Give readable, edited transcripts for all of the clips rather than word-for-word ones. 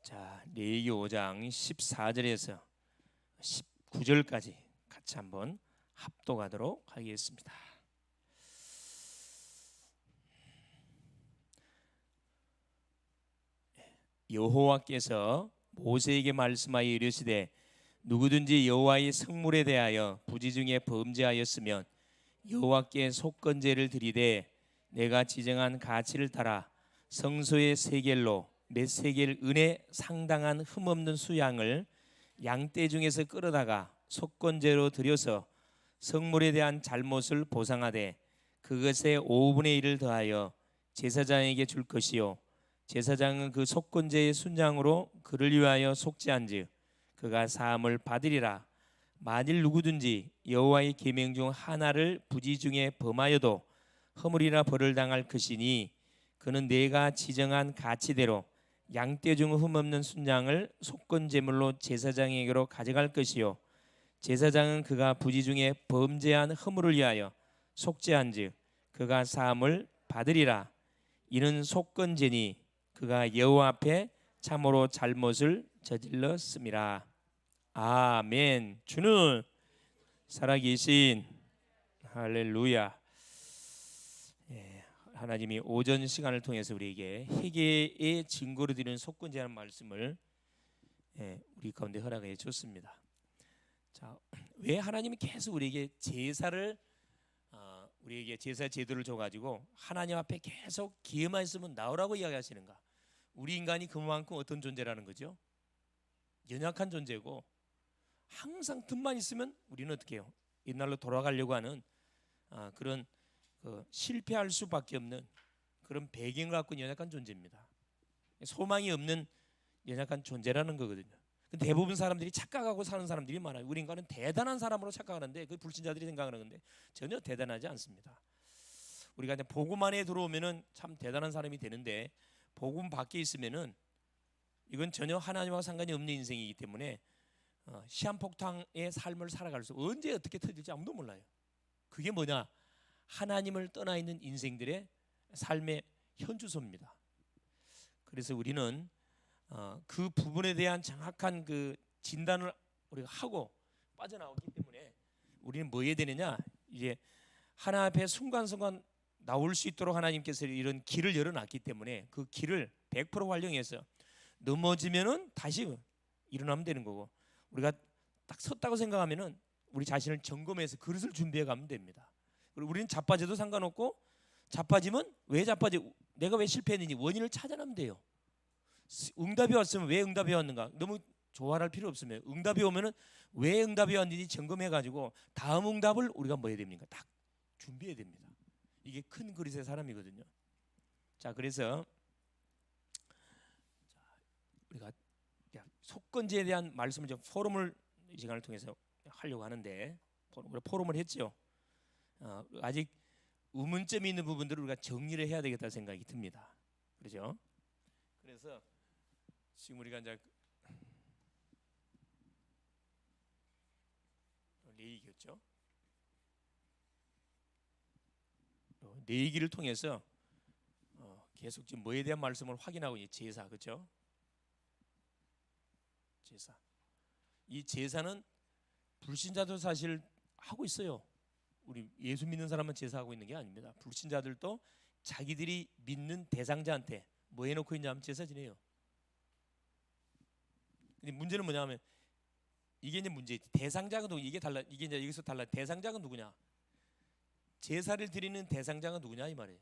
자, 레위기 5장 14절에서 19절까지 같이 한번 합독하도록 하겠습니다. 여호와께서 모세에게 말씀하여 이르시되 누구든지 여호와의 성물에 대하여 부지 중에 범죄하였으면 여호와께 속건제를 드리되 내가 지정한 가치를 따라 성소의 세겔로 몇 세겔 은에 상당한 흠없는 수양을 양떼 중에서 끌어다가 속건제로 드려서 성물에 대한 잘못을 보상하되 그것의 5분의 1을 더하여 제사장에게 줄 것이요 제사장은 그 속건제의 순양으로 그를 위하여 속죄한즉 그가 사함을 받으리라. 만일 누구든지 여호와의 계명 중 하나를 부지 중에 범하여도 허물이나 벌을 당할 것이니 그는 내가 지정한 가치대로 양떼 중 흠없는 순양을 속건제물로 제사장에게로 가져갈 것이요 제사장은 그가 부지 중에 범죄한 허물을 위하여 속죄한즉 그가 사함을 받으리라. 이는 속건제니 그가 여호와 앞에 참으로 잘못을 저질렀음이라. 아멘. 주는 살아계신 할렐루야. 하나님이 오전 시간을 통해서 우리에게 회개의 증거로 드리는 속건제라는 말씀을 우리 가운데 허락해 줬습니다. 자, 왜 하나님이 계속 우리에게 제사를 우리에게 제사 제도를 줘가지고 하나님 앞에 계속 기회만 있으면 나오라고 이야기하시는가? 우리 인간이 그만큼 어떤 존재라는 거죠? 연약한 존재고 항상 틈만 있으면 우리는 어떻게 해요? 옛날로 돌아가려고 하는 그런 실패할 수밖에 없는 그런 배경을 갖고 있는 연약한 존재입니다. 소망이 없는 연약한 존재라는 거거든요. 대부분 사람들이 착각하고 사는 사람들이 많아요. 우리 인간은 대단한 사람으로 착각하는데 그 불신자들이 생각하는 건데 전혀 대단하지 않습니다. 우리가 복음 안에 들어오면은 참 대단한 사람이 되는데 복음 밖에 있으면은 이건 전혀 하나님과 상관이 없는 인생이기 때문에 시한폭탄의 삶을 살아갈 수 언제 어떻게 터질지 아무도 몰라요. 그게 뭐냐? 하나님을 떠나 있는 인생들의 삶의 현주소입니다. 그래서 우리는 그 부분에 대한 정확한 그 진단을 우리가 하고 빠져나오기 때문에 우리는 뭐 해야 되느냐? 이제 하나님 앞에 순간순간 나올 수 있도록 하나님께서 이런 길을 열어놨기 때문에 그 길을 100% 활용해서 넘어지면은 다시 일어나면 되는 거고 우리가 딱 섰다고 생각하면은 우리 자신을 점검해서 그릇을 준비해 가면 됩니다. 그리고 우리는 자빠져도 상관없고 자빠지면 왜 자빠지? 내가 왜 실패했는지 원인을 찾아내면 돼요. 응답이 왔으면 왜 응답이 왔는가? 너무 조화할 필요 없으면 응답이 오면은 왜 응답이 왔는지 점검해 가지고 다음 응답을 우리가 뭐 해야 됩니까? 딱 준비해야 됩니다. 이게 큰 그릇의 사람이거든요. 자, 그래서 우리가 속건제에 대한 말씀을 좀 포럼을 이 시간을 통해서 하려고 하는데 포럼을 했죠. 아직 의문점이 있는 부분들을 우리가 정리를 해야 되겠다 생각이 듭니다. 그렇죠? 그래서 지금 우리가 이제 레위기였죠. 레위기를 통해서 계속 지금 뭐에 대한 말씀을 확인하고 있는 제사, 그렇죠? 제사. 이 제사는 불신자도 사실 하고 있어요. 우리 예수 믿는 사람만 제사하고 있는 게 아닙니다. 불신자들도 자기들이 믿는 대상자한테 뭐 해놓고 있냐면 제사 지내요. 근데 문제는 뭐냐면 이게 이제 문제. 대상자가 누구? 이게 달라. 이게 이제 여기서 달라. 대상자가 누구냐? 제사를 드리는 대상자가 누구냐 이 말이에요.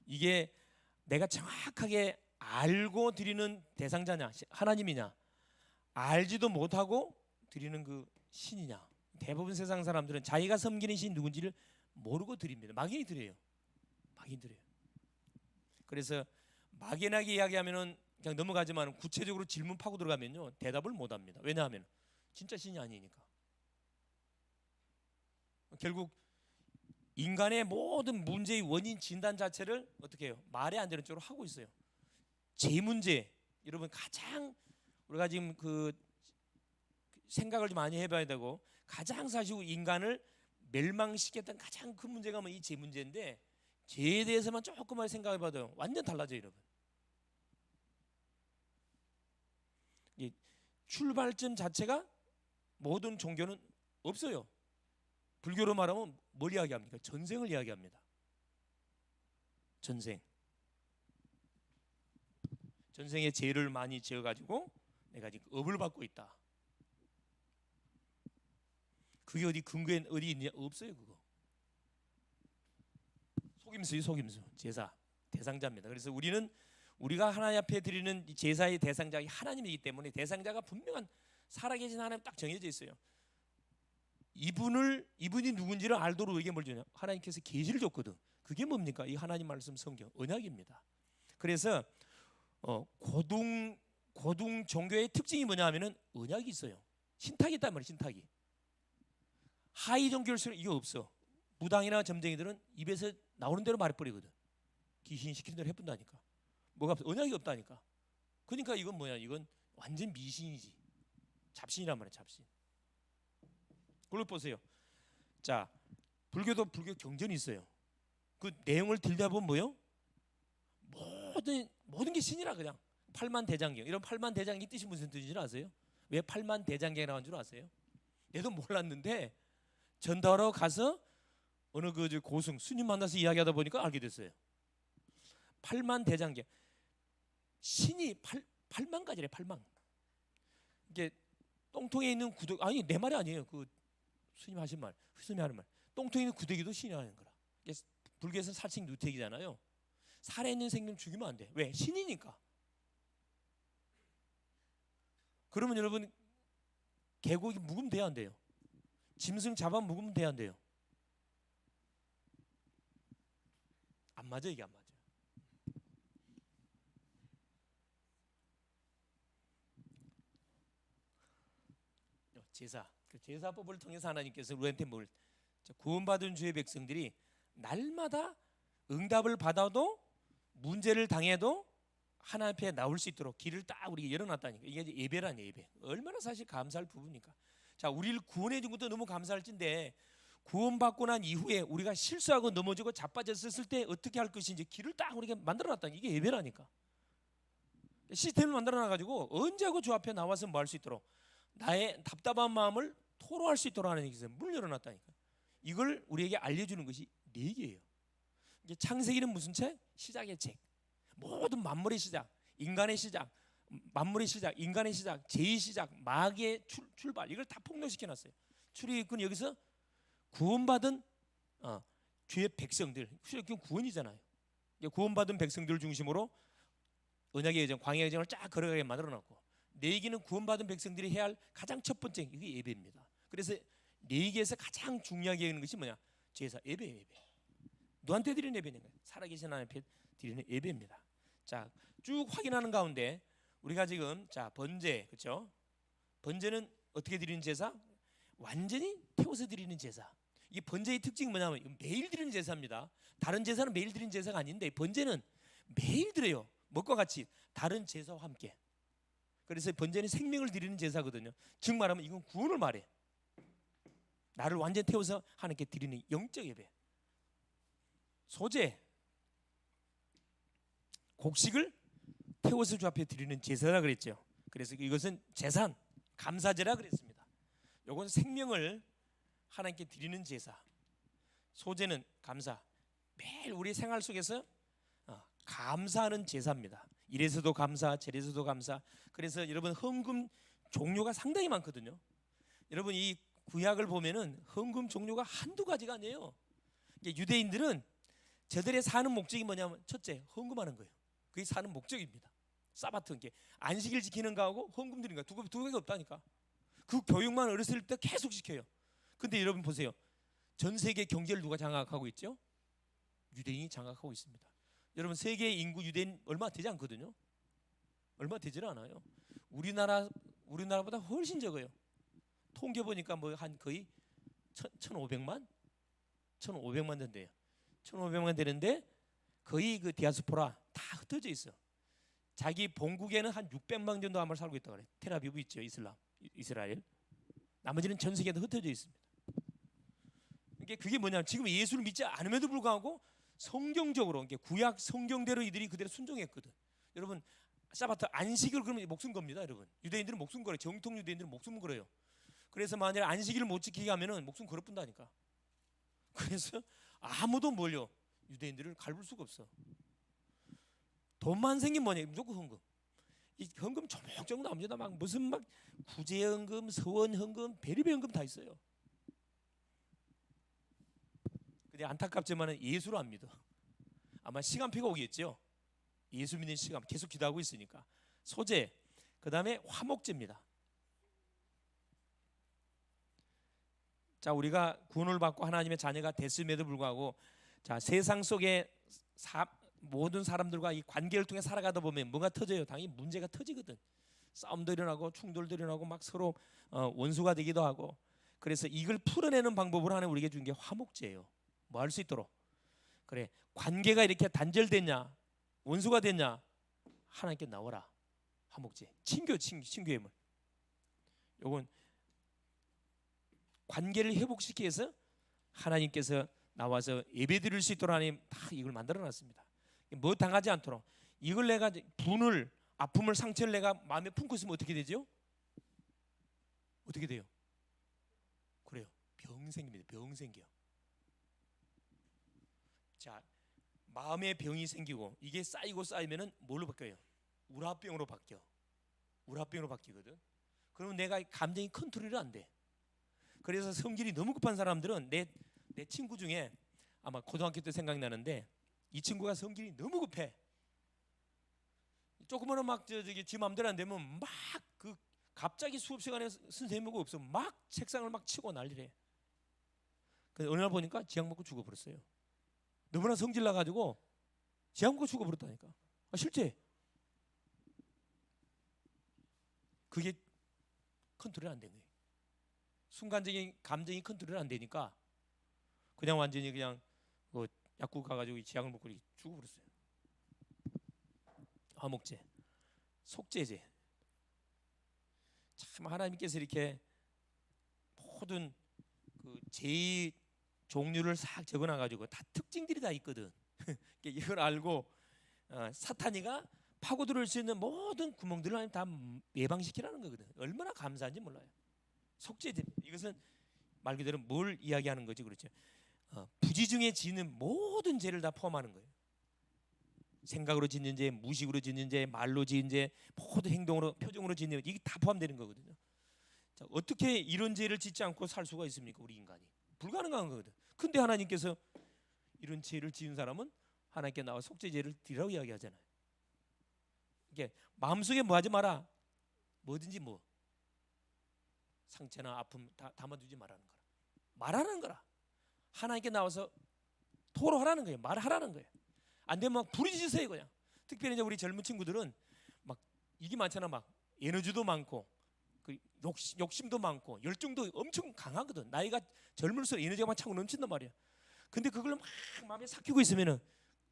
이게 내가 정확하게 알고 드리는 대상자냐, 하나님이냐, 알지도 못하고 드리는 그 신이냐. 대부분 세상 사람들은 자기가 섬기는 신이 누군지를 모르고 드립니다. 막연히 드려요. 막연히 드려요. 그래서 막연하게 이야기하면은 그냥 넘어가지만 구체적으로 질문 파고 들어가면요 대답을 못합니다. 왜냐하면 진짜 신이 아니니까. 결국 인간의 모든 문제의 원인 진단 자체를 어떻게 해요? 말이 안 되는 쪽으로 하고 있어요. 제 문제, 여러분 가장 우리가 지금 그 생각을 좀 많이 해봐야 되고 가장 사실 인간을 멸망시켰던 가장 큰 문제가 뭐 이 제 문제인데 죄에 대해서만 조금만 생각해봐도 완전 달라져요, 여러분. 이게 출발점 자체가 모든 종교는 없어요. 불교로 말하면 뭘 이야기합니까? 전생을 이야기합니다. 전생. 전생에 죄를 많이 지어가지고 내가 지금 업을 받고 있다. 그게 어디 근거에 어디 있냐? 없어요. 그거 속임수요, 속임수. 제사 대상자입니다. 그래서 우리가 하나님 앞에 드리는 이 제사의 대상자가 하나님이기 때문에 대상자가 분명한 살아계신 하나님 딱 정해져 있어요. 이분이 누군지를 알도록 우리에게 뭘 주냐? 하나님께서 계시를 줬거든. 그게 뭡니까? 이 하나님 말씀 성경 언약입니다. 그래서 고등 종교의 특징이 뭐냐 하면은 언약이 있어요. 신탁이 있단 말이에요. 신탁이. 하위 종교일수록 이게 없어. 무당이나 점쟁이들은 입에서 나오는 대로 말해버리거든. 귀신 시키는 대로 해본다니까. 뭐가 없어? 언약이 없다니까. 그러니까 이건 뭐야? 이건 완전 미신이지. 잡신이란 말이야. 잡신. 그걸 보세요. 자, 불교 경전이 있어요. 그 내용을 들다 보면 뭐요? 모든 게 신이라 그냥. 팔만대장경. 이런 팔만대장경 뜻이 무슨 뜻인지 아세요? 왜 팔만대장경이 나온 줄 아세요? 얘도 몰랐는데 전도하러 가서 어느 그 고승 스님 만나서 이야기하다 보니까 알게 됐어요. 팔만대장경. 신이 8만 가지래. 8만. 이게 똥통에 있는 구더기, 아니 내 말이 아니에요. 그 스님 하신 말, 스님이 하는 말. 똥통에 있는 구더기도 신이 하는 거라. 불교에서 살생 누택이잖아요. 살에 있는 생명 죽이면 안 돼. 왜? 신이니까. 그러면 여러분 개고기 묵으면 돼야 안 돼요? 짐승 잡아 묵으면 돼야 안 돼요? 안 맞아. 이게 안 맞아. 제사. 그 제사법을 통해서 하나님께서 우리한테 뭘 구원받은 주의 백성들이 날마다 응답을 받아도 문제를 당해도 하나님 앞에 나올 수 있도록 길을 딱 우리에게 열어놨다니까. 이게 이제 예배란 예배. 얼마나 사실 감사할 부분입니까? 자, 우리를 구원해 준 것도 너무 감사할진데 구원받고 난 이후에 우리가 실수하고 넘어지고 자빠졌을 때 어떻게 할 것인지 길을 딱 우리가 만들어놨다니. 이게 예배라니까. 시스템을 만들어놔가지고 언제하고 주 앞에 나와서 뭐 할 수 있도록 나의 답답한 마음을 토로할 수 있도록 하는 얘기에서 문을 열어놨다니까. 이걸 우리에게 알려주는 것이 네 개예요. 이게 창세기는 무슨 책? 시작의 책. 모든 만물의 시작, 인간의 시작, 만물의 시작, 인간의 시작, 죄의 시작, 마귀의 출발, 이걸 다 폭로시켜놨어요. 출애굽은 여기서 구원받은 주의 백성들, 출애굽은 구원이잖아요. 구원받은 백성들 중심으로 언약의 여정, 광야의 여정을 쫙 걸어가게 만들어놨고, 레위기는 구원받은 백성들이 해야 할 가장 첫 번째 이게 예배입니다. 그래서 레위기에서 가장 중요하게 하는 것이 뭐냐? 제사, 예배. 누구한테 드리는 예배냐? 살아계신 하나님 앞에 드리는 예배입니다. 자, 쭉 확인하는 가운데 우리가 지금 번제, 그렇죠? 번제는 어떻게 드리는 제사? 완전히 태워서 드리는 제사. 이 번제의 특징이 뭐냐면 매일 드리는 제사입니다. 다른 제사는 매일 드리는 제사가 아닌데 번제는 매일 드려요. 뭐과 같이? 다른 제사와 함께. 그래서 번제는 생명을 드리는 제사거든요. 즉 말하면 이건 구원을 말해. 나를 완전히 태워서 하나님께 드리는 영적 예배. 소제, 곡식을 태워서 주 앞에 드리는 제사라 그랬죠. 그래서 이것은 제산, 감사제라 그랬습니다. 이건 생명을 하나님께 드리는 제사. 소제는 감사. 매일 우리 생활 속에서 감사하는 제사입니다. 이래서도 감사, 저래서도 감사. 그래서 여러분 헌금 종류가 상당히 많거든요. 여러분 이 구약을 보면은 헌금 종류가 한두 가지가 아니에요. 유대인들은 저들의 사는 목적이 뭐냐면 첫째 헌금하는 거예요. 그게 사는 목적입니다. 사바트, 안식일 지키는 거하고 헌금 드리는 거 두 개가 없다니까. 그 교육만 어렸을 때 계속 시켜요. 근데 여러분 보세요. 전 세계 경제를 누가 장악하고 있죠? 유대인이 장악하고 있습니다. 여러분 세계 인구 유대인 얼마 되지 않거든요. 얼마 되질 않아요. 우리나라보다 훨씬 적어요. 통계 보니까 뭐 한 거의 1,500만 된대요. 1,500만 되는데 거의 그 디아스포라 다 흩어져 있어. 자기 본국에는 한 600만 정도 아마 살고 있다고 그래. 텔아비브 있죠, 이스라엘. 나머지는 전 세계에 흩어져 있습니다. 그게 뭐냐면 지금 예수를 믿지 않음에도 불구하고 성경적으로 구약 성경대로 이들이 그대로 순종했거든. 여러분 사바트 안식일 그러면 목숨 겁니다, 여러분. 유대인들은 목숨 걸어요. 정통 유대인들은 목숨 걸어요. 그래서 만약에 안식일을 못 지키게 하면은 목숨 걸어 뿐다니까. 그래서 아무도 뭘요? 유대인들을 갈굴 수가 없어. 돈만 생기면 뭐냐? 무조건 헌금. 이 헌금 조목조목 나옵니다. 막 무슨 막 구제헌금, 서원헌금, 베리베 헌금 다 있어요. 근데 안타깝지만은 예수를 안 믿어. 아마 시간표가 오겠죠. 예수 믿는 시간 계속 기도하고 있으니까. 소제, 그 다음에 화목제입니다. 자, 우리가 구원을 받고 하나님의 자녀가 됐음에도 불구하고, 자, 세상 속에 모든 사람들과 이 관계를 통해 살아가다 보면 뭐가 터져요? 당연히 문제가 터지거든. 싸움도 일어나고 충돌도 일어나고 막 서로 원수가 되기도 하고. 그래서 이걸 풀어내는 방법을 하나님 우리에게 준 게 화목제예요. 뭐 할 수 있도록. 그래, 관계가 이렇게 단절됐냐, 원수가 됐냐, 하나님께 나와라. 화목제, 친교의 물. 요건 관계를 회복시키기 위해서 하나님께서 나와서 예배드릴 수 있도록 하나님 다 이걸 만들어놨습니다. 뭐 당하지 않도록. 이걸 내가 분을, 아픔을, 상처를 내가 마음에 품고 있으면 어떻게 되죠? 어떻게 돼요? 그래요, 병 생깁니다. 병 생겨. 자, 마음에 병이 생기고 이게 쌓이면은 뭘로 바뀌어요? 우라병으로 바뀌어. 우라병으로 바뀌거든. 그러면 내가 감정이 컨트롤이 안 돼. 그래서 성질이 너무 급한 사람들은 내 친구 중에 아마 고등학교 때 생각나는데, 이 친구가 성질이 너무 급해. 조그마한 막 지 마음대로 안 되면 막 그 갑자기 수업 시간에 선생님하고 없어 막 책상을 막 치고 난리래. 그래서 어느 날 보니까 지약 먹고 죽어버렸어요. 너무나 성질 나가지고 지약 먹고 죽어버렸다니까. 실제 그게 컨트롤이 안 된 거예요. 순간적인 감정이 컨트롤이 안 되니까 그냥 완전히 그냥 약국 가가지고 지약을 먹고 죽어버렸어요. 화목제, 속죄제. 참 하나님께서 이렇게 모든 그 죄의 종류를 싹 적어놔가지고 다 특징들이 다 있거든. 이걸 알고 사탄이가 파고들을 수 있는 모든 구멍들을 하나님 다 예방시키라는 거거든. 얼마나 감사한지 몰라요. 속죄제, 이것은 말 그대로 뭘 이야기하는 거지, 그렇죠? 부지 중에 지는 모든 죄를 다 포함하는 거예요. 생각으로 짓는 죄, 무식으로 짓는 죄, 말로 짓는 죄, 모든 행동으로, 표정으로 짓는 죄, 이게 다 포함되는 거거든요. 자, 어떻게 이런 죄를 짓지 않고 살 수가 있습니까? 우리 인간이 불가능한 거거든. 근데 하나님께서 이런 죄를 지은 사람은 하나님께 나와 속죄제를 드리라고 이야기하잖아요. 이게 마음속에 뭐 하지 마라. 뭐든지 뭐 상처나 아픔 다 담아두지 말라는 거라. 말하는 거라. 하나님께 나와서 토로하라는 거예요. 말하라는 거예요. 안 되면 막 부르짖으세요 그냥. 특별히 이제 우리 젊은 친구들은 막 이게 많잖아. 막 에너지도 많고 그 욕심도 많고 열정도 엄청 강하거든. 나이가 젊을수록 에너지가 막 차고 넘친단 말이야. 근데 그걸 막 마음에 삭히고 있으면은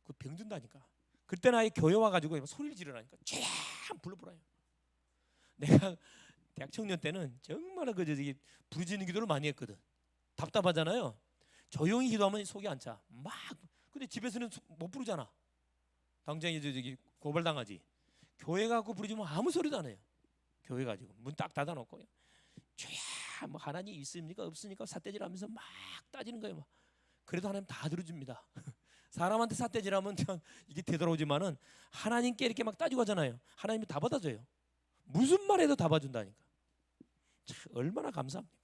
그 병든다니까. 그때는 아예 교회 와가지고 소리를 지르라니까. 쫙 불러보라요. 내가 대학 청년 때는 정말 저기 부르짖는 기도를 많이 했거든. 답답하잖아요. 조용히 기도하면 속이 안 차. 막. 근데 집에서는 못 부르잖아. 당장 이제 저기 고발당하지. 교회 가고 부르지면 아무 소리도 안 해요. 교회 가지고 문 딱 닫아놓고 죄야 뭐 하나님 있습니까 없습니까 삿대질하면서 막 따지는 거예요. 막. 그래도 하나님 다 들어줍니다. 사람한테 삿대질하면 그냥 이게 되돌아오지만은 하나님께 이렇게 막 따지고 하잖아요. 하나님이 다 받아줘요. 무슨 말해도 다 봐준다니까. 참 얼마나 감사합니까?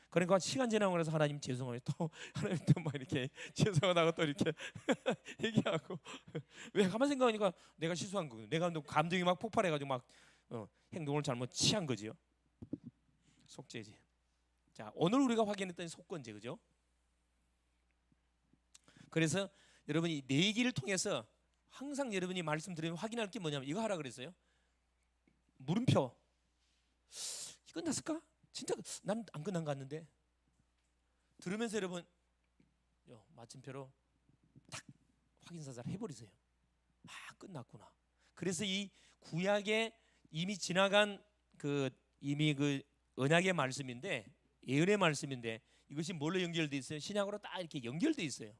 그러니까 시간 지나고 그래서 하나님 죄송해요. 또 하나님 또 막 이렇게 죄송하다고 또 이렇게 얘기하고. 왜 가만 생각하니까 내가 실수한 거예요. 내가 감정이 막 폭발해가지고 막 행동을 잘못 취한 거지요. 속죄제. 자, 오늘 우리가 확인했던 속건제, 그죠? 그래서 여러분이 내기를 통해서 항상 여러분이 말씀드리면 확인할 게 뭐냐면 이거 하라 그랬어요. 물음표. 이건 났을까? 진짜 난 안 끝난 것 같는데. 들으면서 여러분 마침표로 딱 확인사살 해버리세요. 아, 끝났구나. 그래서 이 구약에 이미 지나간 이미 언약의 말씀인데, 예언의 말씀인데 이것이 뭘로 연결돼 있어요? 신약으로 딱 이렇게 연결돼 있어요.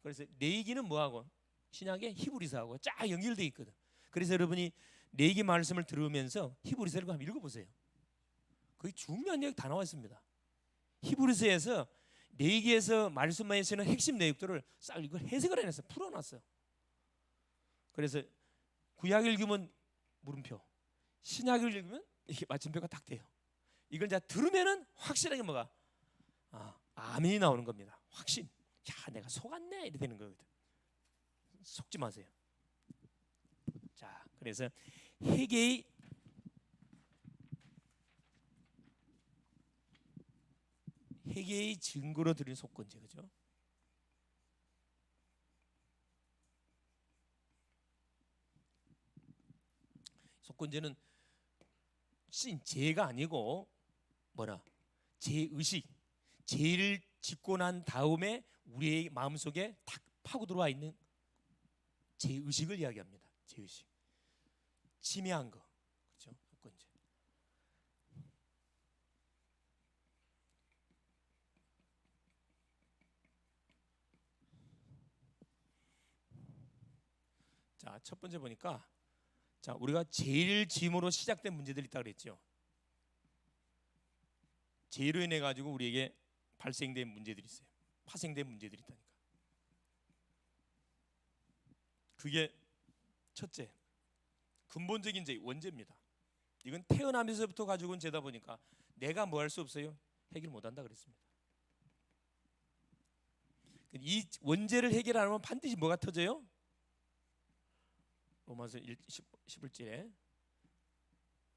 그래서 내 얘기는 뭐하고 신약의 히브리서하고 쫙 연결돼 있거든. 그래서 여러분이 레위기 말씀을 들으면서 히브리서를 한번 읽어보세요. 거기 중요한 내용 다 나와 있습니다. 히브리서에서 레위기에서 말씀하에 쓰는 핵심 내용들을 싹 이걸 해석을 해내서 풀어놨어요. 그래서 구약을 읽으면 물음표, 신약을 읽으면 이게 마침표가 딱 돼요. 이걸 이제 들으면은 확실하게 뭐가 아멘이 나오는 겁니다. 확신. 야, 내가 속았네 이렇게 되는 거거든. 속지 마세요. 자, 그래서 회개의 증거로 드린 속건제, 그죠? 속건제는 죄가 아니고 뭐라? 죄의식, 죄를 짓고 난 다음에 우리의 마음속에 탁 파고 들어와 있는 죄의식을 이야기합니다. 죄의식, 침해한 거, 그렇죠? 속건제. 자, 첫 번째 보니까 자, 우리가 죄를 지음으로 시작된 문제들이 있다 그랬죠. 죄로 인해 가지고 우리에게 발생된 문제들이 있어요. 파생된 문제들이 있다니까. 그게 첫째, 근본적인 죄, 원죄입니다. 이건 태어나면서부터 가지고 온 죄다 보니까 내가 뭐 할 수 없어요? 해결 못 한다 그랬습니다. 이 원죄를 해결 안 하면 반드시 뭐가 터져요? 로마서 11절에,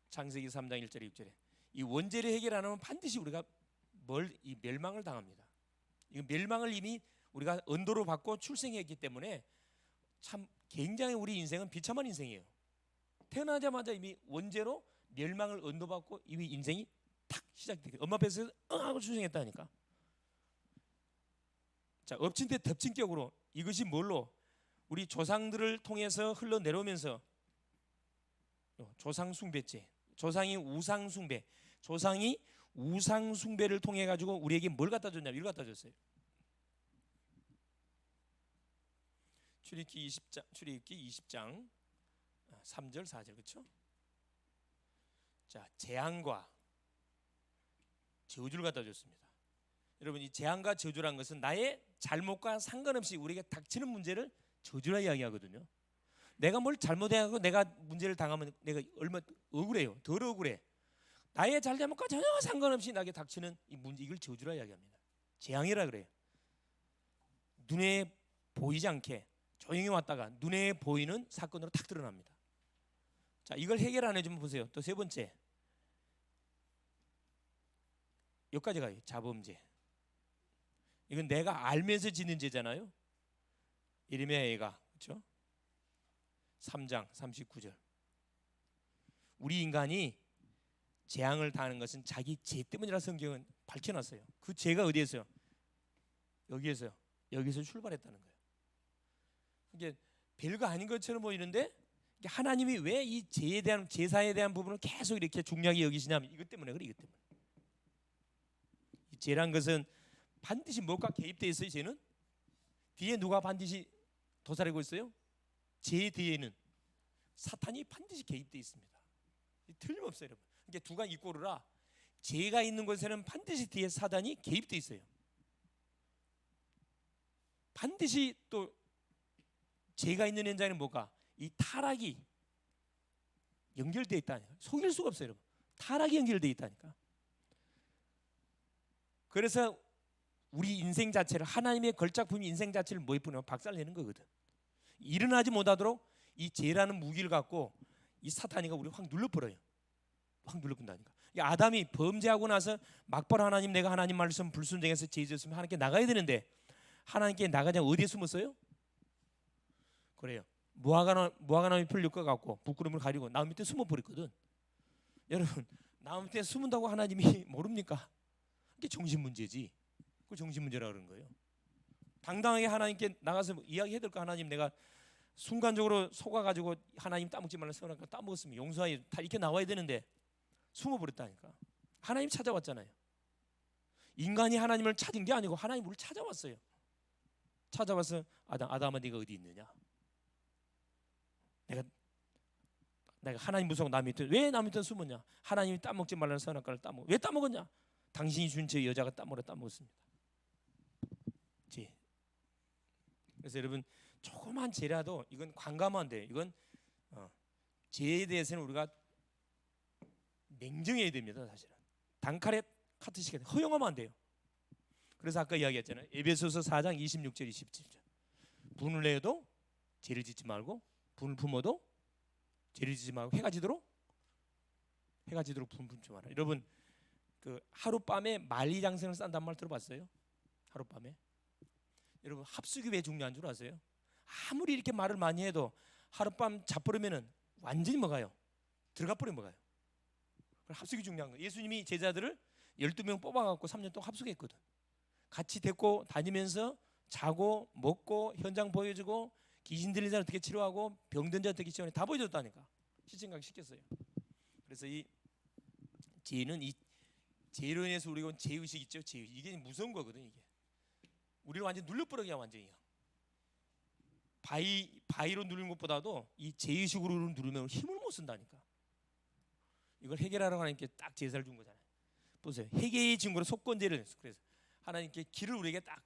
창세기 3장 1절에 6절에 이 원죄를 해결 안 하면 반드시 우리가 이 멸망을 당합니다. 이 멸망을 이미 우리가 언도로 받고 출생했기 때문에 참 굉장히 우리 인생은 비참한 인생이에요. 태어나자마자 이미 원죄로 멸망을 언도받고 이미 인생이 탁 시작되게 엄마 뱃에서 하고 출생했다니까. 자, 엎친 데 덮친 격으로 이것이 뭘로? 우리 조상들을 통해서 흘러내려오면서 조상 숭배죄, 조상이 우상 숭배를 통해 가지고 우리에게 뭘 갖다 줬냐면 이걸 갖다 줬어요. 출애굽기 20장 3절 4절, 그렇죠? 자, 재앙과 저주를 갖다 줬습니다. 여러분, 이 재앙과 저주란 것은 나의 잘못과 상관없이 우리에게 닥치는 문제를 저주라 이야기하거든요. 내가 뭘 잘못해가지고 내가 문제를 당하면 내가 얼마 억울해요. 덜 억울해. 나의 잘잘못과 전혀 상관없이 나에게 닥치는 이 문제, 이걸 저주라 이야기합니다. 재앙이라 그래요. 눈에 보이지 않게 조용히 왔다가 눈에 보이는 사건으로 탁 드러납니다. 자, 이걸 해결 안 해주면 보세요. 또 세 번째, 여기까지 가요. 자범죄. 이건 내가 알면서 짓는 죄잖아요. 예레미야 애가, 그렇죠? 3장 39절. 우리 인간이 재앙을 당하는 것은 자기 죄 때문이라 성경은 밝혀놨어요. 그 죄가 어디에서요? 여기서 출발했다는 거예요. 이게 별거 아닌 것처럼 보이는데 하나님이 왜 이 죄에 대한, 제사에 대한 부분을 계속 이렇게 중요하게 여기시냐면 이것 때문에 그래. 이것 때문에. 이 죄란 것은 반드시 뭐가 개입되어 있어요. 죄는 뒤에 누가 반드시 도사리고 있어요? 죄 뒤에는 사탄이 반드시 개입되어 있습니다. 틀림없어요, 여러분. 이게 두가 이꼬르라. 죄가 있는 곳에는 반드시 뒤에 사단이 개입되어 있어요. 반드시 또 죄가 있는 현장에는 뭐가? 이 타락이 연결되어 있다니까. 속일 수가 없어요, 여러분. 타락이 연결되어 있다니까. 그래서 우리 인생 자체를, 하나님의 걸작품 인생 자체를 뭐에 뿌리면 박살내는 거거든. 일어나지 못하도록 이 죄라는 무기를 갖고 이 사탄이가 우리 확 눌러버려요. 확 눌러본다니까. 아담이 범죄하고 나서 막바로 하나님, 내가 하나님 말씀 불순종해서 죄 지었으면 하나님께 나가야 되는데 하나님께 나가자 어디에 숨었어요? 그래요. 무화과나무 풀릴 것 같고 부끄러움을 가리고 나무 밑에 숨어버렸거든. 여러분, 나무 밑에 숨은다고 하나님이 모릅니까? 이게 정신 문제지. 그 정신 문제라 그런 거예요. 당당하게 하나님께 나가서 이야기해야 될 거. 하나님, 내가 순간적으로 속아가지고 하나님 따먹지 말라 생각하니까 따먹었으면 용서하여 다 이렇게 나와야 되는데 숨어버렸다니까. 하나님 찾아왔잖아요. 인간이 하나님을 찾은 게 아니고 하나님 우리를 찾아왔어요. 찾아와서 아담아 네가 어디 있느냐? 내가 내가 하나님 무서워 남 밑에 왜 남 밑에 숨었냐? 하나님이 따먹지 말라는 선악과를 따먹. 왜 따먹었냐? 당신이 준 제 여자가 따먹었습니다. 죄. 그래서 여러분 조그만 죄라도 이건 관감하면 안 돼요. 이건 죄에 대해서는 우리가 냉정해야 됩니다. 사실은 단칼에 카트시켜야 돼요. 허용하면 안 돼요. 그래서 아까 이야기했잖아요. 에베소서 4장 26절 27절. 분을 내어도 죄를 짓지 말고 분을 품어도 죄를 짓지 말고 해가 지도록 분 품지 마라. 여러분 그 하룻밤에 만리장성을 싼단 말 들어봤어요? 하룻밤에 여러분 합숙이 왜 중요한 줄 아세요? 아무리 이렇게 말을 많이 해도 하룻밤 자버리면은 완전히 먹어요. 들어가 버리면 먹어요. 합숙이 중요한 거예요. 예수님이 제자들을 12명 뽑아갖고 3년 동안 합숙했거든. 같이 데리고 다니면서 자고 먹고 현장 보여주고 귀신 들린 사람 어떻게 치료하고 병든 자 어떻게 치료하고 다 보여줬다니까. 시청각 시켰어요. 그래서 이 죄는 이 죄로 인해서 우리가 온 죄의식 있죠. 죄의식. 이게 무서운 거거든. 이게 우리를 완전 눌려버리게 완전히요. 바위로 누르는 것보다도 이 죄의식으로 누르면 힘을 못 쓴다니까. 이걸 해결하라고 하나님께 딱 제사를 준 거잖아요. 보세요. 회개의 증거로 속건제를 했어. 그래서 하나님께 길을 우리에게 딱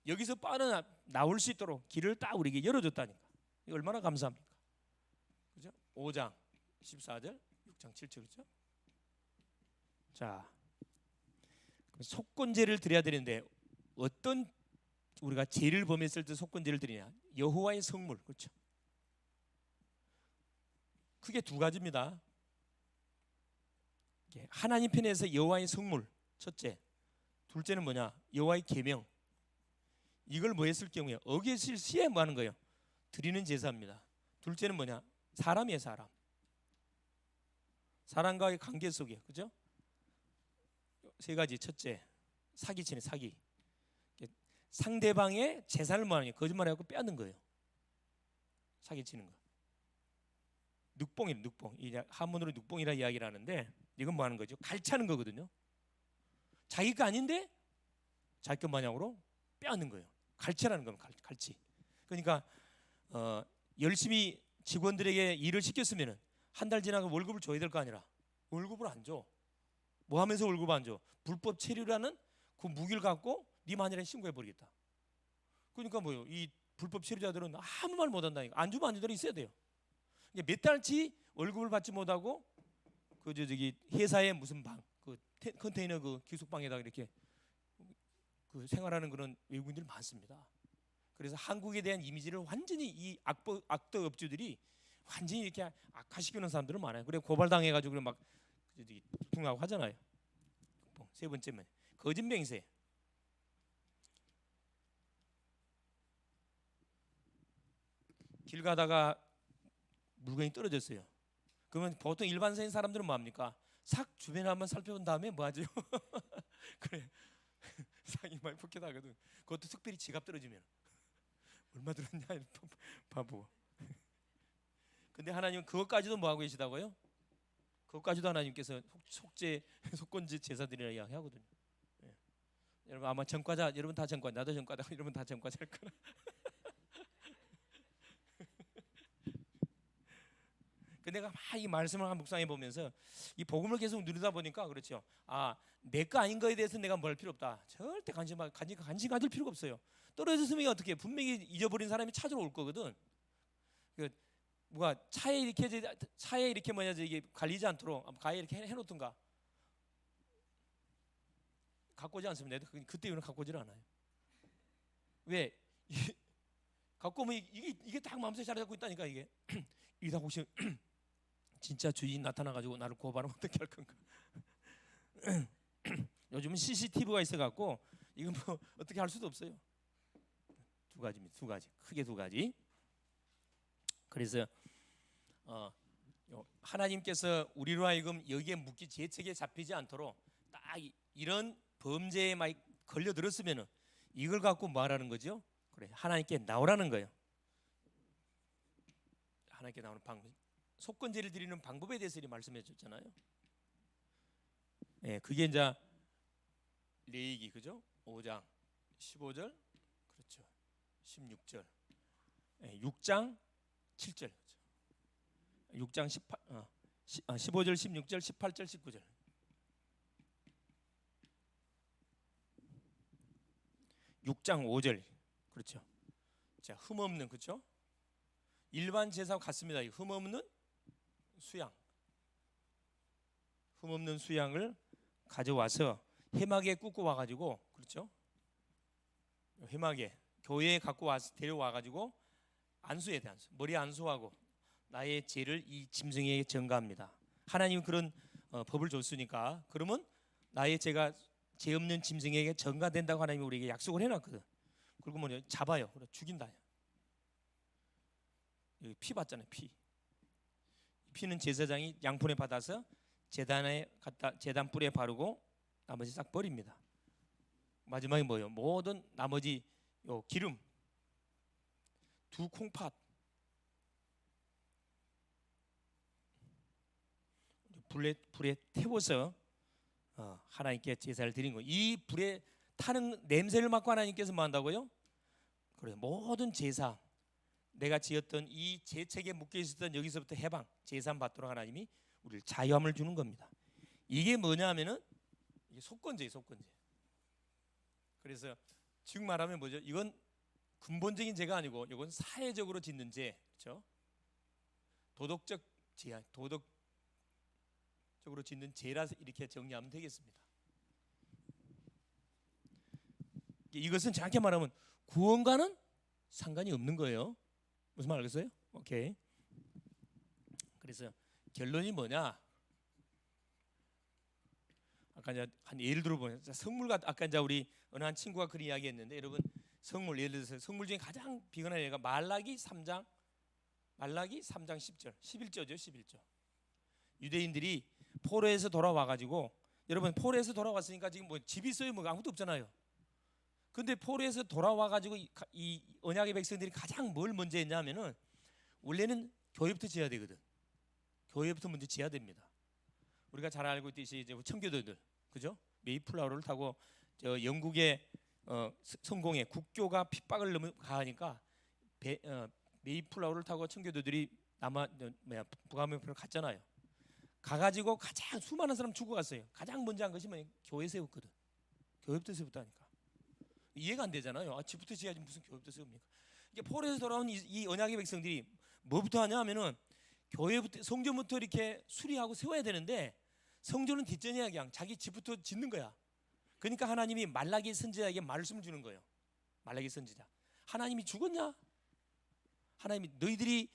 여기서 빠져나올 수 있도록 길을 딱 우리에게 열어줬다니까. 이거 얼마나 감사합니까? 그죠? 5장 14절, 6장 7절 그죠? 자, 속건제를 드려야 되는데 어떤 우리가 죄를 범했을 때 속건제를 드리냐? 여호와의 성물 그렇죠? 크게 두 가지입니다. 하나님 편에서 여호와의 성물 첫째, 둘째는 뭐냐? 여호와의 계명. 이걸 뭐 했을 경우에 어겼을 시에 뭐 하는 거예요? 드리는 제사입니다. 둘째는 뭐냐? 사람이에요. 사람과의 관계 속에 그죠? 세 가지. 첫째, 사기치는 사기. 상대방의 재산을 뭐 하는 거예요? 거짓말해갖고 빼앗는 거예요. 사기치는 거. 늑봉이에요. 늑봉. 이제 한문으로 늑봉이라 이야기를 하는데 이건 뭐 하는 거죠? 갈취하는 거거든요. 자기가 아닌데 자기 것 마냥으로 빼앗는 거예요. 갈취라는 겁니다. 갈취. 그러니까 열심히 직원들에게 일을 시켰으면 한 달 지나고 월급을 줘야 될 거 아니라 월급을 안 줘. 뭐 하면서 월급 안 줘? 불법 체류라는 그 무기를 갖고 네 마누라에 신고해 버리겠다. 그러니까 뭐요? 이 불법 체류자들은 아무 말 못 한다니까. 안 주면 안 주더라 있어야 돼요. 몇 달치 월급을 받지 못하고 그 저기 회사의 무슨 방, 그 컨테이너 그 기숙방에다가 이렇게 그 생활하는 그런 외국인들이 많습니다. 그래서 한국에 대한 이미지를 완전히 이 악덕 업주들이 완전히 이렇게 악화시키는 사람들은 많아요. 그래 고발당해가지고 막 두통하고 하잖아요. 세 번째는 거짓맹세. 길 가다가 물건이 떨어졌어요. 그러면 보통 일반적인 사람들은 뭐합니까? 삭 주변에 한번 살펴본 다음에 뭐하죠? 그래 상이 많이 폭격하거든. 그것도 특별히 지갑 떨어지면 얼마 들었냐 바보. 근데 하나님은 그것까지도 뭐하고 계시다고요? 그것까지도 하나님께서 속건제 제사드리라 이야기하거든요. 예. 여러분 아마 전과자, 여러분 다 전과자, 나도 전과자, 여러분 다 전과자일 거라. 근데 내가 막 이 말씀을 묵상해 보면서 이 복음을 계속 누리다 보니까 그렇죠. 아, 내 거 아닌 거에 대해서 내가 뭘 필요 없다. 절대 관심 가질 필요가 없어요. 떨어졌으면 어떻게? 분명히 잊어버린 사람이 찾으러 올 거거든. 그 뭐가 차에 이렇게 뭐냐 이게 갈리지 않도록 가에 이렇게 해놓던가. 갖고 오지 않습니다. 그때 이후로 갖고 오질 않아요. 왜? 갖고 오면 이게 딱 마음속에 자리 잡고 있다니까 이게. 이다 혹시 진짜 주인 나타나가지고 나를 고발하면 어떻게 할 건가? 요즘은 CCTV가 있어갖고 이건 뭐 어떻게 할 수도 없어요. 두 가지입니다. 두 가지. 크게 두 가지. 그래서 하나님께서 우리로 하여금 여기에 묶이 제책에 잡히지 않도록 딱 이런 범죄에 많이 걸려들었으면은 이걸 갖고 말하는 거죠. 그래 하나님께 나오라는 거예요. 하나님께 나오는 방법, 속건제를 드리는 방법에 대해서 말씀해 줬잖아요. 예, 그게 이제 레위기 그죠? 5장 15절 그렇죠. 16절, 6장 7절 6장 15절, 16절, 18절, 19절. 6장 5절. 그렇죠. 자, 흠없는, 그렇죠? 일반 제사와 같습니다. 흠없는 수양. 흠없는 수양을 가져와서 회막에 굽고 와 가지고, 그렇죠? 회막에 교회에 갖고 와서 데려와 가지고 안수에 대한 머리 안수하고 나의 죄를 이 짐승에게 전가합니다. 하나님은 그런 법을 줬으니까 그러면 나의 죄가 죄 없는 짐승에게 전가된다고 하나님이 우리에게 약속을 해놨거든. 그리고 뭐냐, 잡아요. 그래 죽인다. 여기 피 받잖아요. 피는 제사장이 양푼에 받아서 제단에 갖다 제단 뿔에 바르고 나머지 싹 버립니다. 마지막에 뭐예요? 모든 나머지 요 기름, 2콩팥, 불에 태워서 하나님께 제사를 드린 거. 이 불에 타는 냄새를 맡고 하나님께서 뭐 한다고요? 그래, 모든 제사, 내가 지었던 이 제책에 묶여 있었던 여기서부터 해방, 제산 받도록 하나님이 우리를 자유함을 주는 겁니다. 이게 뭐냐면은 이게 속건제예요, 속건제. 그래서 즉 말하면 뭐죠? 이건 근본적인 죄가 아니고 이건 사회적으로 짓는 죄, 그렇죠? 도덕적 죄, 도덕적으로 짓는 죄라서 이렇게 정리하면 되겠습니다. 이것은 정확히 말하면 구원과는 상관이 없는 거예요. 무슨 말 알겠어요? 오케이. 그래서 결론이 뭐냐? 아까 이제 한 예를 들어보면 성물 아까 이제 우리 어느 한 친구가 그런 이야기했는데, 여러분 성물 예를 들어서 성물 중에 가장 비근한 예가 말라기 3장 10절 11절죠. 11절. 유대인들이 포로에서 돌아와 가지고, 여러분 포로에서 돌아왔으니까 지금 뭐 집이 있어요? 뭐 아무것도 없잖아요. 근데 포로에서 돌아와 가지고 이 언약의 백성들이 가장 뭘 먼저 했냐면은 원래는 교회부터 지어야 되거든. 교회부터 먼저 지어야 됩니다. 우리가 잘 알고 있듯이 이제 청교도들, 그죠? 메이플라워를 타고 저 영국의 성공에 국교가 핍박을 넘어가니까 메이플라워를 타고 청교도들이 북아메리카로 갔잖아요. 가가지고 가장 수많은 사람 죽어갔어요. 가장 먼저 한 것이 뭐냐? 교회 세웠거든. 교회부터 세웠다니까. 이해가 안 되잖아요. 집부터 지어야지 무슨 교회부터 세웁니까? 이게 포로에서 돌아온 이 언약의 백성들이 뭐부터 하냐 하면은 교회부터, 성전부터 이렇게 수리하고 세워야 되는데 성전은 뒷전이야. 그냥 자기 집부터 짓는 거야. 그러니까 하나님이 말라기 선지자에게 말씀을 주는 거예요. 말라기 선지자, 하나님이 죽었냐? 하나님이 너희들이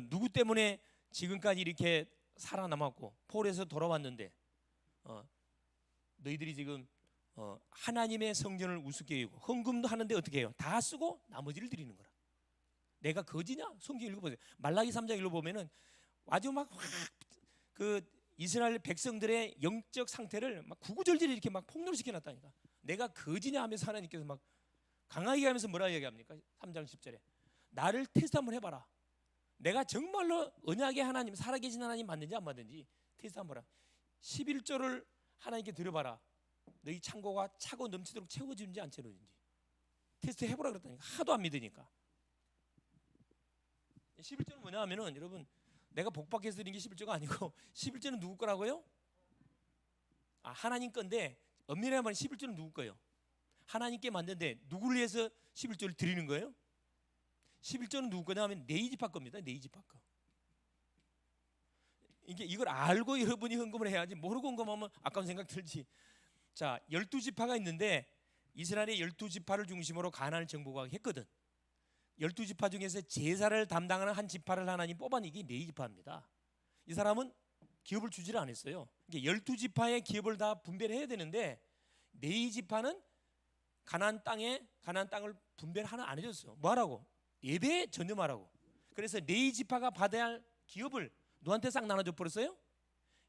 누구 때문에 지금까지 이렇게 살아남았고 포로에서 돌아왔는데 너희들이 지금 하나님의 성전을 우습게 여기고 헌금도 하는데 어떻게 해요? 다 쓰고 나머지를 드리는 거라. 내가 거지냐? 성경 읽어보세요. 말라기 3장 읽어보면은 아주 막 그 이스라엘 백성들의 영적 상태를 막 구구절절 이렇게 막 폭로시켜놨다니까. 내가 거지냐 하면서 하나님께서 막 강하게 하면서 뭐라 얘기합니까? 3장 10절에 나를 테스트 한번 해봐라. 내가 정말로 언약의 하나님, 살아계신 하나님 맞는지 안 맞는지 테스트 한번 해봐라. 11절을 하나님께 들어봐라. 너희 창고가 차고 넘치도록 채워지는지 안 채워지는지 테스트 해보라 그랬다니까. 하도 안 믿으니까. 11절은 뭐냐 하면은, 여러분 내가 복받게 드린 게 11절가 아니고 11절은 누구 거라고요? 하나님 건데, 엄밀히 말하면 11절은 누구 거예요? 하나님께 만든데 누구를 위해서 11절을 드리는 거예요? 11절은 누구 거냐 하면 네이지파 겁니다. 네이지파 거. 이걸 알고 여러분이 헌금을 해야지, 모르고 헌금하면 아까운 생각 들지. 자, 12지파가 있는데 이스라엘의 12지파를 중심으로 가나안을 정복하게 했거든. 12지파 중에서 제사를 담당하는 한 지파를 하나님 뽑아낸 게 네지파입니다. 이 사람은 기업을 주지를 않았어요. 12지파의 기업을 다 분배를 해야 되는데 네지파는 가나안 땅을 분배를 하나 안 해줬어. 뭐하라고? 예배에 전념하라고. 그래서 네지파가 받아야 할 기업을 누구한테 싹 나눠줘 버렸어요?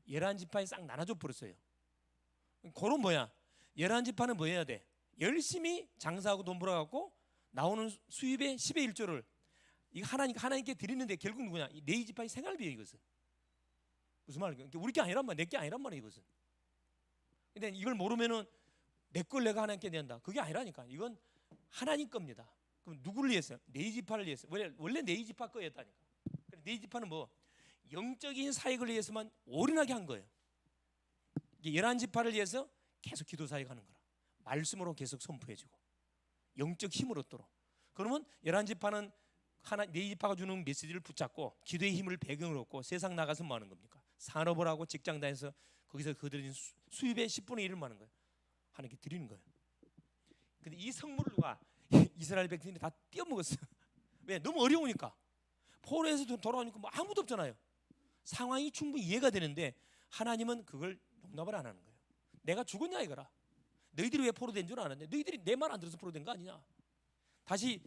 11지파에 싹 나눠줘 버렸어요. 그럼 뭐야? 11지파는 뭐 해야 돼? 열심히 장사하고 돈 벌어갖고 나오는 수입의 10의 1조를 이거 하나님께 드리는데 결국 누구냐? 이 네지파의 생활비예요. 이것은 무슨 말이야? 우리 게 아니란 말이야. 내 게 아니란 말이야. 이것은. 근데 이걸 모르면은 내 걸 내가 하나님께 낸다. 그게 아니라니까. 이건 하나님 겁니다. 그럼 누구를 위해서? 네지파를 위해서. 원래 네지파 거였다니까. 네지파는 뭐 영적인 사역을 위해서만 올인하게 한 거예요. 11지파를 위해서 계속 기도 사역하는 거라. 말씀으로 계속 선포해주고 영적 힘을 얻도록. 그러면 11지파는 하나 4지파가 주는 메시지를 붙잡고 기도의 힘을 배경으로 얻고 세상 나가서 뭐 하는 겁니까? 산업을 하고 직장 다해서 거기서 그들이 수입의 10분의 1을 뭐 하는 거예요? 하나님께 드리는 거예요. 근데 이 성물을 누가 이스라엘 백성들이 다 떼어먹었어요. 왜? 너무 어려우니까. 포로에서 돌아오니까 뭐 아무도 없잖아요. 상황이 충분히 이해가 되는데 하나님은 그걸 용납을 안 하는 거예요. 내가 죽었냐 이거라. 너희들이 왜 포로된 줄 아는데 너희들이 내 말 안 들어서 포로된 거 아니냐. 다시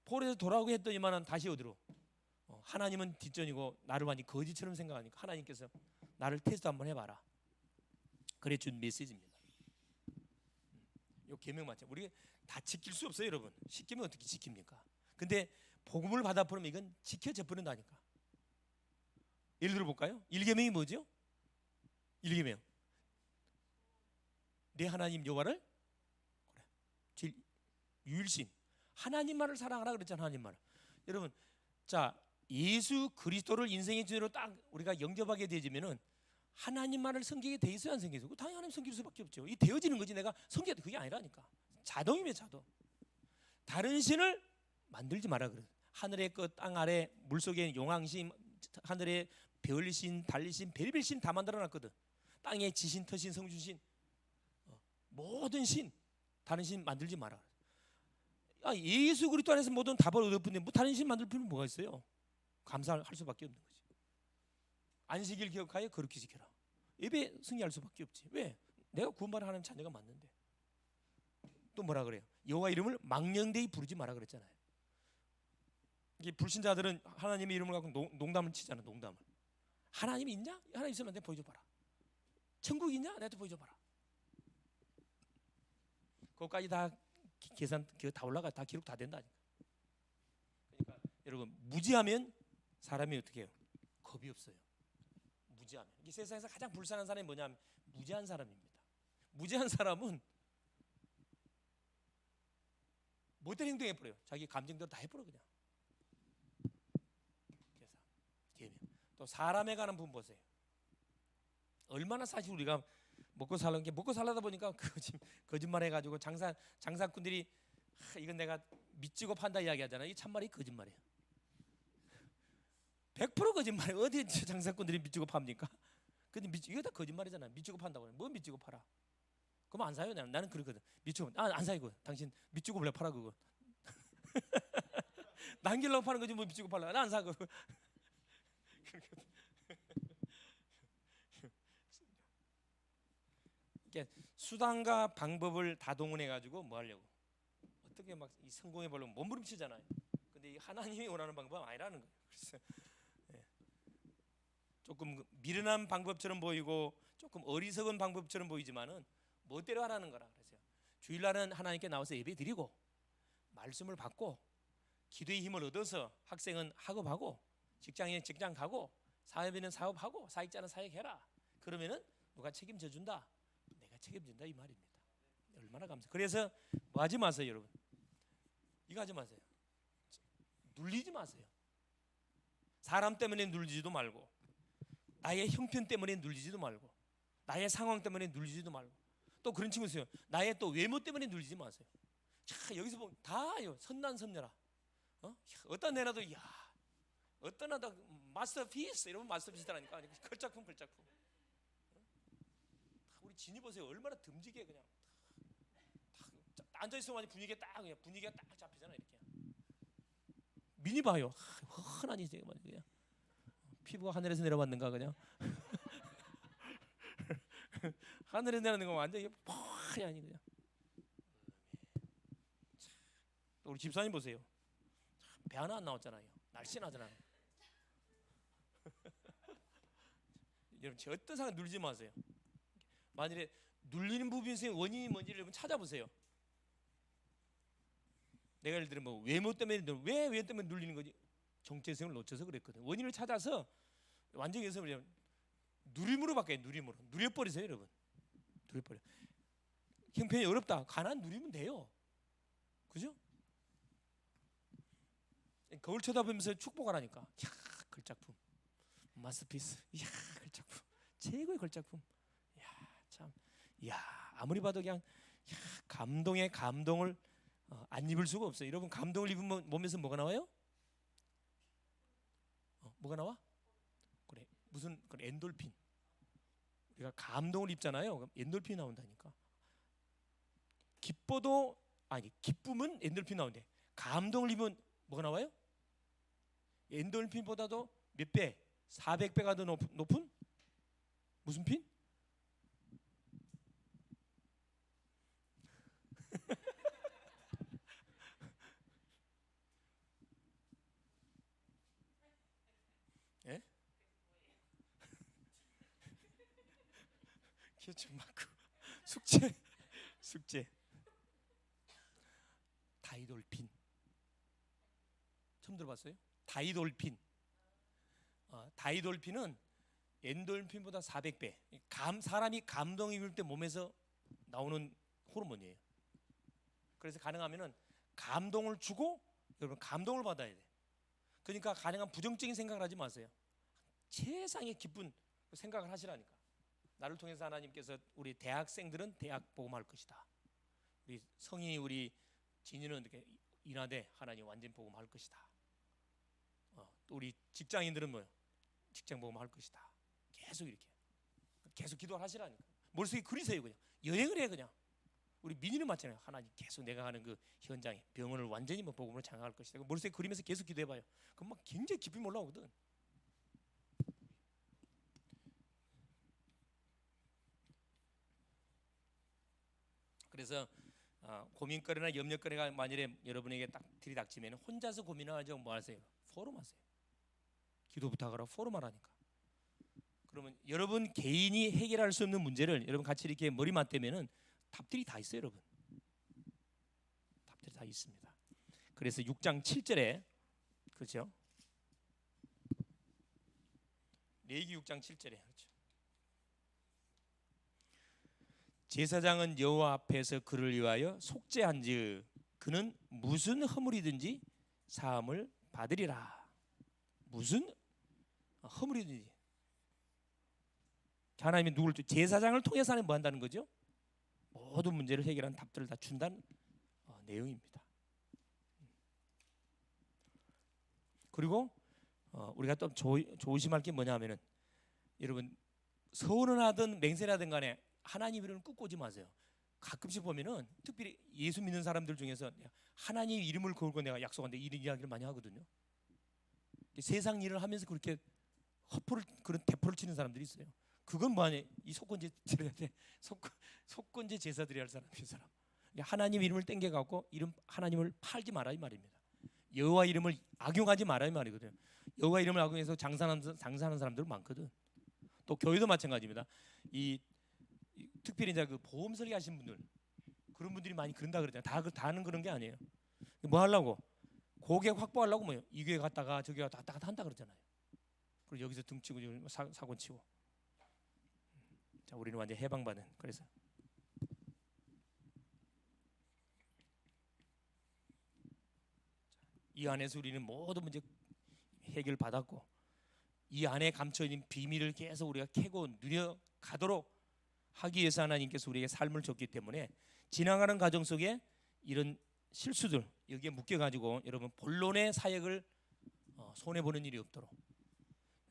포로에서 돌아오게 했더니만은 다시 어디로? 하나님은 뒷전이고 나를 완전히 거지처럼 생각하니까 하나님께서 나를 테스트 한번 해봐라. 그래 준 메시지입니다. 요 계명 맞죠? 우리 다 지킬 수 없어요, 여러분. 십계명 어떻게 지킵니까? 근데 복음을 받아버리면 이건 지켜져 버린다니까. 예를 들어 볼까요? 1계명이 뭐죠? 1계명. 내 하나님 여호와를 그래. 유일신. 하나님만을 사랑하라 그랬잖아요. 하나님만을. 여러분, 자 예수 그리스도를 인생의 주제로 딱 우리가 영접하게 되지면은 하나님만을 섬기게 돼 있어야 안 섬기죠. 당연히 하나님 섬길 수밖에 없죠. 이 되어지는 거지 내가 섬겨야 돼. 그게 아니라니까. 자동이면 자동. 다른 신을 만들지 마라 그래. 하늘의 끝, 땅 아래, 물 속에 용왕신, 하늘의 별신, 달신, 별별 신 다 만들어놨거든. 땅에 지신, 터신, 성주신, 모든 신, 다른 신 만들지 마라. 예수 그리스도 안에서 모든 답을 얻었는데 뭐 다른 신 만들 필요는 뭐가 있어요? 감사할 수밖에 없는 거지. 안식일 기억하여 거룩히 지켜라. 예배 승리할 수밖에 없지. 왜? 내가 구원받은 하나님 자녀가 맞는데. 또 뭐라 그래요? 여호와 이름을 망령되이 부르지 마라 그랬잖아요. 이게 불신자들은 하나님의 이름을 갖고 농담을 치잖아. 농담을. 하나님이 있냐? 하나님 있으면 내가 보여줘봐라. 천국 있냐? 내한테 보여줘봐라. 그것까지 다 계산 다 올라가 다 기록 다 된다니까. 그러니까 여러분 무지하면 사람이 어떻게 해요? 겁이 없어요. 무지하면. 이 세상에서 가장 불쌍한 사람이 뭐냐면 무지한 사람입니다. 무지한 사람은 못된 행동 해버려요. 자기 감정대로 다 해버려 그냥. 그래서 계명. 또 사람에 관한 부분 보세요. 얼마나 사실 우리가 먹고 살는 게 먹고 살려다 보니까 거짓말해가지고 장사꾼들이 이건 내가 믿지고 판다 이야기하잖아요. 이 참말이 거짓말이에요. 100% 거짓말이에요. 어디 장사꾼들이 믿지고 팝니까? 근데 이거 다 거짓말이잖아요. 믿지고 판다고. 뭐 믿지고 팔아? 그럼 안 사요. 나는 그러거든. 믿지고 안 사 이거. 당신 믿지고 원래 팔아 그거. 남기려고 파는 거지 뭐 믿지고 팔라. 나 안 사 그거. 수단과 방법을 다 동원해 가지고 뭐 하려고? 어떻게 막 이 성공해 보려고 몸부림치잖아요. 근데 이 하나님이 원하는 방법은 아니라는 거예요. 그래서 조금 미련한 방법처럼 보이고 조금 어리석은 방법처럼 보이지만은 멋대로 하라는 거라 그랬어요. 주일날은 하나님께 나와서 예배드리고 말씀을 받고 기도의 힘을 얻어서 학생은 학업하고 직장인 직장 가고 사업인은 사업하고 사역자는 사역해라. 그러면은 누가 책임져 준다? 내가 책임진다 이 말입니다. 얼마나 감사. 그래서 뭐 하지 마세요, 여러분. 이거 하지 마세요. 눌리지 마세요. 사람 때문에 눌리지도 말고 나의 형편 때문에 눌리지도 말고 나의 상황 때문에 눌리지도 말고 또 그런 친구 있어요. 나의 또 외모 때문에 눌리지 마세요. 자, 여기서 보면 다요. 선남선녀라. 어떤 애라도 야 어떤 애도 마스터피스 이러면 마스터피스라니까. 걸작품. 우리 진이 보세요. 얼마나 듬직해 그냥. 앉아 있으면 분위기가 딱 잡히잖아 이렇게. 미니 봐요. 흔하니 그냥 피부가 하늘에서 내려왔는가 그냥. 하늘에서 내려오는 거 완전히 뽀얀이 그냥. 또 우리 집사님 보세요. 배 하나 안 나왔잖아요. 날씬하잖아요. 여러분 제 어떤 상황 눌리지 마세요. 만일에 눌리는 부분에서 원인이 뭔지를 여러분 찾아보세요. 내가 예를 들어 뭐 외모 때문에 왜 때문에 눌리는 거지? 정체성을 놓쳐서 그랬거든. 원인을 찾아서 완전히 해서 누림으로 바꿔요. 누려버리세요, 여러분. 누려버려. 형편이 어렵다. 가난 누리면 돼요. 그죠? 거울 쳐다보면서 축복하라니까. 야, 걸작품. 마스터피스. 이야, 걸작품. 최고의 걸작품. 이야, 참. 이야, 아무리 봐도 그냥 이야, 감동의 감동을 안 입을 수가 없어요. 여러분, 감동을 입으면 몸에서 뭐가 나와요? 뭐가 나와? 그래, 무슨 그래, 엔돌핀. 우리가 감동을 입잖아요. 그럼 엔돌핀이 나온다니까. 기뻐도 아니 기쁨은 엔돌핀 나오는데 감동을 입으면 뭐가 나와요? 엔돌핀보다도 몇 배? 400배가 더 높은 무슨 핀? 예? 기억 막고 숙제 다이돌핀 처음 들어봤어요? 다이돌핀. 다이돌핀은 엔돌핀보다 400배. 사람이 감동 입을 때 몸에서 나오는 호르몬이에요. 그래서 가능하면은 감동을 주고 여러분 감동을 받아야 돼. 그러니까 가능한 부정적인 생각을 하지 마세요. 세상에 기쁜 생각을 하시라니까. 나를 통해서 하나님께서 우리 대학생들은 대학 복음할 것이다. 우리 성인이 우리 진이는 이렇게 인하대 하나님 완전 복음할 것이다. 또 우리 직장인들은 뭐요? 직장 복음할 것이다. 계속 이렇게 계속 기도를 하시라니까. 머릿속에 그리세요. 그냥 여행을 해. 그냥 우리 민이는 맞잖아요. 하나님 계속 내가 가는 그 현장에 병원을 완전히 뭐 복음으로 장악할 것이다. 머릿속에 그리면서 계속 기도해봐요. 그럼 막 굉장히 기쁨이 올라오거든. 그래서 고민거리나 염려거리가 만일에 여러분에게 딱 들이닥치면 혼자서 고민하지 뭐 하세요? 포럼하세요. 기도 부탁하라 포럼하라니까. 그러면 여러분 개인이 해결할 수 없는 문제를 여러분 같이 이렇게 머리 맞대면은 답들이 다 있어요, 여러분. 답들이 다 있습니다. 그래서 6장 7절에 그렇죠? 레위기 6장 7절에 그렇죠. 제사장은 여호와 앞에서 그를 위하여 속죄한즉 그는 무슨 허물이든지 사함을 받으리라. 무슨 허물이든지. 하나님이 누굴 제사장을 통해서 하나님 뭐 한다는 거죠? 모든 문제를 해결하는 답들을 다 준다는 내용입니다. 그리고 우리가 또 조심할 게 뭐냐면은 여러분 서운하든 맹세하든 간에 하나님 이름을 끄고지 마세요. 가끔씩 보면은 특별히 예수 믿는 사람들 중에서 하나님 이름을 걸고 내가 약속한데 이런 이야기를 많이 하거든요. 세상 일을 하면서 그렇게 허포를 그런 대포를 치는 사람들이 있어요. 그건 뭐하냐? 이 속건제 속건제 제사들이 할 사람 그 사람. 하나님 이름을 땡겨 갖고 이름 하나님을 팔지 말아 이 말입니다. 여호와 이름을 악용하지 말아 이 말이거든요. 여호와 이름을 악용해서 장사하는 사람들 많거든. 또 교회도 마찬가지입니다. 특별히 이제 그 보험 설계하신 분들 그런 분들이 많이 그런다 그러잖아요. 다 하는 그런 게 아니에요. 뭐 하려고? 고객 확보하려고 뭐요? 이 교회 갔다가 저기 갔다 갔다 한다 그러잖아요. 그리고 여기서 등치고 사고 치고. 자, 우리는 완전 해방받은. 그래서 이 안에서 우리는 모든 문제 해결받았고 이 안에 감춰있는 비밀을 계속 우리가 캐고 누려가도록 하기 위해서 하나님께서 우리에게 삶을 줬기 때문에 지나가는 과정 속에 이런 실수들 여기에 묶여가지고 여러분 본론의 사역을 손해보는 일이 없도록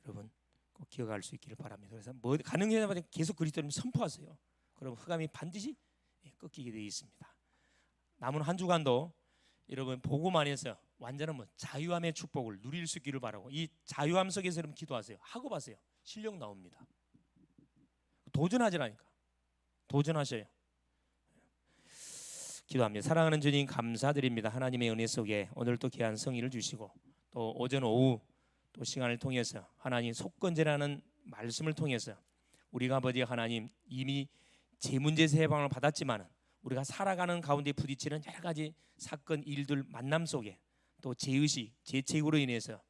여러분 꼭 기억할 수 있기를 바랍니다. 그래서 뭐 가능하면 계속 그리스도를 선포하세요. 그럼 흑암이 반드시 꺾이게 되어 있습니다. 남은 한 주간도 여러분 복음 안에서 완전한 자유함의 축복을 누릴 수 있기를 바라고 이 자유함 속에서 여러분 기도하세요. 하고 봐세요. 실력 나옵니다. 도전하지라니까. 도전하셔요. 기도합니다. 사랑하는 주님 감사드립니다. 하나님의 은혜 속에 오늘 또 귀한 성의를 주시고 또 오전 오후 또 시간을 통해서 하나님 속건제라는 말씀을 통해서 우리가 아버지 하나님 이미 제문제세 해방을 받았지만 우리가 살아가는 가운데 부딪히는 여러 가지 사건 일들 만남 속에 또 제의식 재책으로 인해서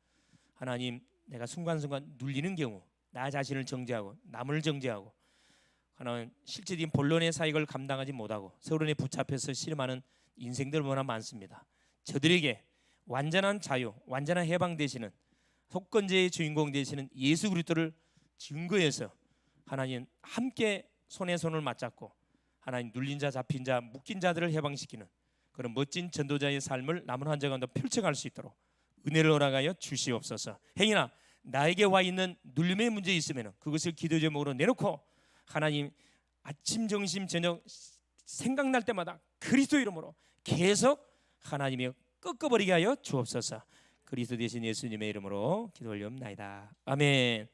하나님 내가 순간순간 눌리는 경우 나 자신을 정죄하고 남을 정죄하고 하나님 실질적인 본론의 사역을 감당하지 못하고 서론에 붙잡혀서 씨름하는 인생들 워낙 많습니다. 저들에게 완전한 자유, 완전한 해방 되시는 속건제의 주인공 되시는 예수 그리스도를 증거해서 하나님 함께 손에 손을 맞잡고 하나님 눌린 자, 잡힌 자, 묶인 자들을 해방시키는 그런 멋진 전도자의 삶을 남은 한 주 가운데 펼쳐갈 수 있도록 은혜를 허락하여 주시옵소서. 행여나 나에게 와 있는 눌림의 문제 있으면 그것을 기도 제목으로 내놓고 하나님 아침, 점심, 저녁 생각날 때마다 그리스도 이름으로 계속 하나님이 꺾어버리게 하여 주옵소서. 그리스도 되신 예수님의 이름으로 기도 올리옵나이다. 아멘.